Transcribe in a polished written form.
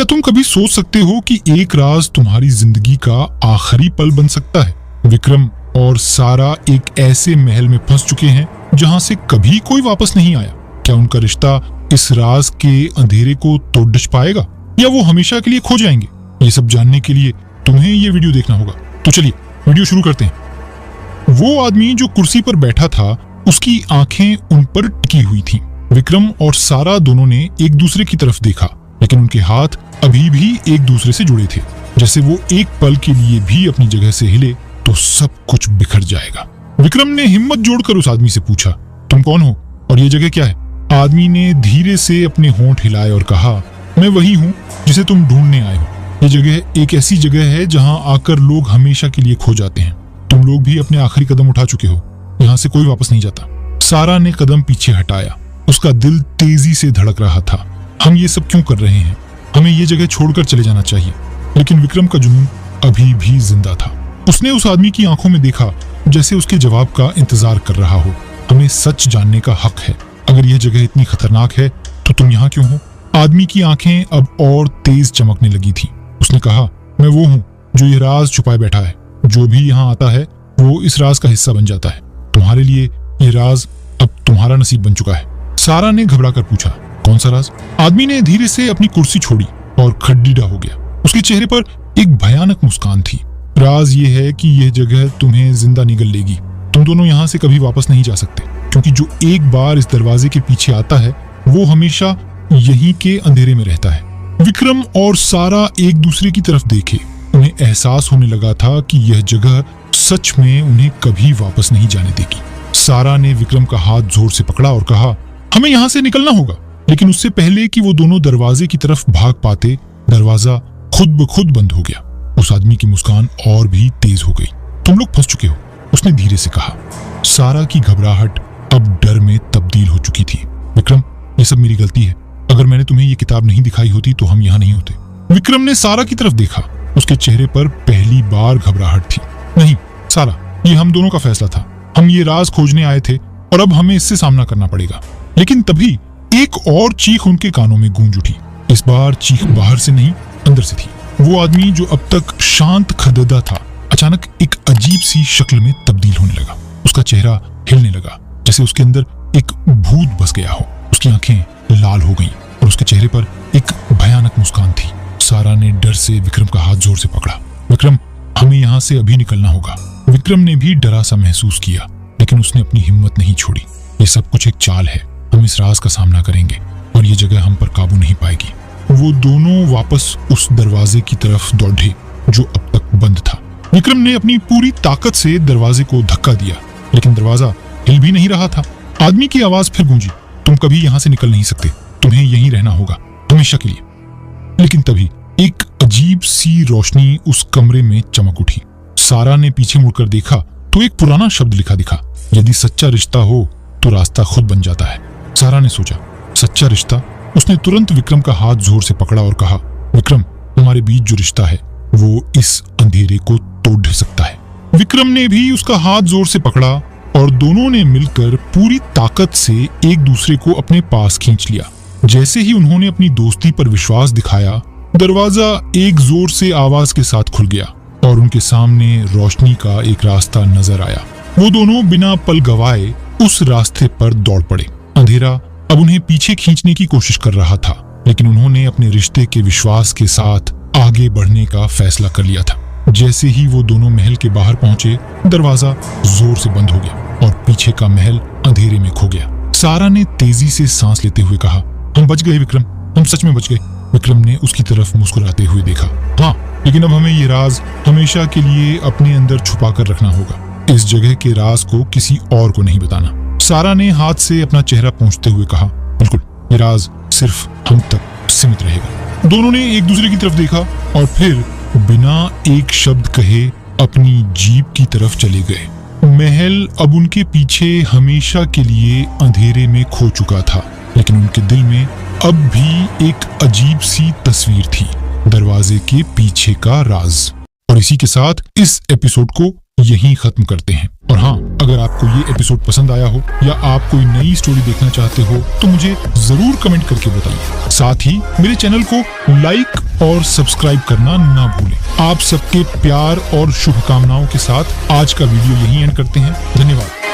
क्या तुम कभी सोच सकते हो कि एक राज तुम्हारी जिंदगी का आखिरी पल बन सकता है? विक्रम और सारा एक ऐसे महल में फंस चुके हैं जहां से कभी कोई वापस नहीं आया। क्या उनका रिश्ता इस राज के अंधेरे को तोड़ पाएगा या वो हमेशा के लिए खो जाएंगे? ये सब जानने के लिए तुम्हें ये वीडियो देखना होगा। तो चलिए वीडियो शुरू करते हैं। वो आदमी जो कुर्सी पर बैठा था, उसकी आंखें उन पर टिकी हुई थीं। विक्रम और सारा दोनों ने एक दूसरे की तरफ देखा, लेकिन उनके हाथ अभी भी एक दूसरे से जुड़े थे। जैसे वो एक पल के लिए भी अपनी जगह से हिले तो सब कुछ बिखर जाएगा। विक्रम ने हिम्मत जोड़कर उस आदमी से पूछा, तुम कौन हो और ये जगह क्या है? आदमी ने धीरे से अपने होंठ हिलाए और कहा, मैं वही हूँ जिसे तुम ढूंढने आए हो। ये जगह एक ऐसी जगह है जहाँ आकर लोग हमेशा के लिए खो जाते हैं। तुम लोग भी अपने आखिरी कदम उठा चुके हो। यहाँ से कोई वापस नहीं जाता। सारा ने कदम पीछे हटाया। उसका दिल तेजी से धड़क रहा था। हम ये सब क्यों कर रहे हैं? हमें ये जगह छोड़कर चले जाना चाहिए। लेकिन विक्रम का जुनून अभी भी जिंदा था। उसने उस आदमी की आंखों में देखा, जैसे उसके जवाब का इंतजार कर रहा हो। हमें सच जानने का हक है। अगर यह जगह इतनी खतरनाक है तो तुम यहाँ क्यों हो? आदमी की आंखें अब और तेज चमकने लगी थी। उसने कहा, मैं वो हूँ जो ये राज छुपाए बैठा है। जो भी यहाँ आता है वो इस राज का हिस्सा बन जाता है। तुम्हारे लिए ये राज अब तुम्हारा नसीब बन चुका है। सारा ने घबराकर पूछा, कौन सा राज? आदमी ने धीरे से अपनी कुर्सी छोड़ी और खड्डीडा हो गया। उसके चेहरे पर एक भयानक मुस्कान थी। राज ये है कि यह जगह तुम्हें जिंदा निगल लेगी। तुम दोनों यहाँ से कभी वापस नहीं जा सकते, क्योंकि जो एक बार इस दरवाजे के पीछे आता है वो हमेशा यहीं के अंधेरे में रहता है। विक्रम और सारा एक दूसरे की तरफ देखे। उन्हें एहसास होने लगा था कि यह जगह सच में उन्हें कभी वापस नहीं जाने देगी। सारा ने विक्रम का हाथ जोर से पकड़ा और कहा, हमें यहाँ से निकलना होगा। लेकिन उससे पहले कि वो दोनों दरवाजे की तरफ भाग पाते, दरवाजा खुद ब खुद बंद हो गया। उस आदमी की मुस्कान और भी तेज हो गई। तुम लोग फंस चुके हो, उसने धीरे से कहा। सारा की घबराहट अब डर में तब्दील हो चुकी थी। विक्रम, ये सब मेरी गलती है। अगर मैंने तुम्हें ये किताब नहीं दिखाई होती तो हम यहाँ नहीं होते। विक्रम ने सारा की तरफ देखा। उसके चेहरे पर पहली बार घबराहट थी। नहीं सारा, ये हम दोनों का फैसला था। हम ये राज खोजने आए थे और अब हमें इससे सामना करना पड़ेगा। लेकिन तभी एक और चीख उनके कानों में गूंज उठी। इस बार चीख बाहर से नहीं, अंदर से थी। वो आदमी जो अब तक शांत खददा था, अचानक एक अजीब सी शक्ल में तब्दील होने लगा। उसका चेहरा हिलने लगा, जैसे उसके अंदर एक भूत बस गया हो। उसकी आंखें लाल हो गईं और उसके चेहरे पर एक भयानक मुस्कान थी। सारा ने डर से विक्रम का हाथ जोर से पकड़ा। विक्रम, हमें यहाँ से अभी निकलना होगा। विक्रम ने भी डरा सा महसूस किया, लेकिन उसने अपनी हिम्मत नहीं छोड़ी। ये सब कुछ एक चाल है। हम इस राज का सामना करेंगे और ये जगह हम पर काबू नहीं पाएगी। वो दोनों वापस उस दरवाजे की तरफ दौड़े जो अब तक बंद था। विक्रम ने अपनी पूरी ताकत से दरवाजे को धक्का दिया, लेकिन दरवाजा हिल भी नहीं रहा था। आदमी की आवाज फिर गूंजी, तुम कभी यहाँ से निकल नहीं सकते। तुम्हें यहीं रहना होगा हमेशा के लिए। लेकिन तभी एक अजीब सी रोशनी उस कमरे में चमक उठी। सारा ने पीछे मुड़कर देखा तो एक पुराना शब्द लिखा दिखा, यदि सच्चा रिश्ता हो तो रास्ता खुद बन जाता है। सारा ने सोचा, सच्चा रिश्ता? उसने तुरंत विक्रम का हाथ जोर से पकड़ा और कहा, विक्रम, हमारे बीच जो रिश्ता है वो इस अंधेरे को तोड़ सकता है। विक्रम ने भी उसका हाथ जोर से पकड़ा और दोनों ने मिलकर पूरी ताकत से एक दूसरे को अपने पास खींच लिया। जैसे ही उन्होंने अपनी दोस्ती पर विश्वास दिखाया, दरवाजा एक जोर से आवाज के साथ खुल गया और उनके सामने रोशनी का एक रास्ता नजर आया। वो दोनों बिना पल गवाए उस रास्ते पर दौड़ पड़े। अंधेरा अब उन्हें पीछे खींचने की कोशिश कर रहा था, लेकिन उन्होंने अपने रिश्ते के विश्वास के साथ आगे बढ़ने का फैसला कर लिया था। जैसे ही वो दोनों महल के बाहर पहुंचे, दरवाजा जोर से बंद हो गया और पीछे का महल अंधेरे में खो गया। सारा ने तेजी से सांस लेते हुए कहा, हम बच गए विक्रम, हम सच में बच गए। विक्रम ने उसकी तरफ मुस्कुराते हुए देखा। हाँ, लेकिन अब हमें ये राज हमेशा के लिए अपने अंदर छुपा कर रखना होगा। इस जगह के राज को किसी और को नहीं बताना। सारा ने हाथ से अपना चेहरा पोंछते हुए कहा, बिल्कुल, ये राज सिर्फ हम तक सीमित रहेगा। दोनों ने एक दूसरे की तरफ देखा और फिर बिना एक शब्द कहे अपनी जीप की तरफ चले गए। महल अब उनके पीछे हमेशा के लिए अंधेरे में खो चुका था, लेकिन उनके दिल में अब भी एक अजीब सी तस्वीर थी, दरवाजे के पीछे का राज। और इसी के साथ इस एपिसोड को यहीं खत्म करते हैं। और हाँ, अगर अगर आपको ये एपिसोड पसंद आया हो या आप कोई नई स्टोरी देखना चाहते हो तो मुझे जरूर कमेंट करके बताइए। साथ ही मेरे चैनल को लाइक और सब्सक्राइब करना ना भूलें। आप सबके प्यार और शुभकामनाओं के साथ आज का वीडियो यहीं एंड करते हैं। धन्यवाद।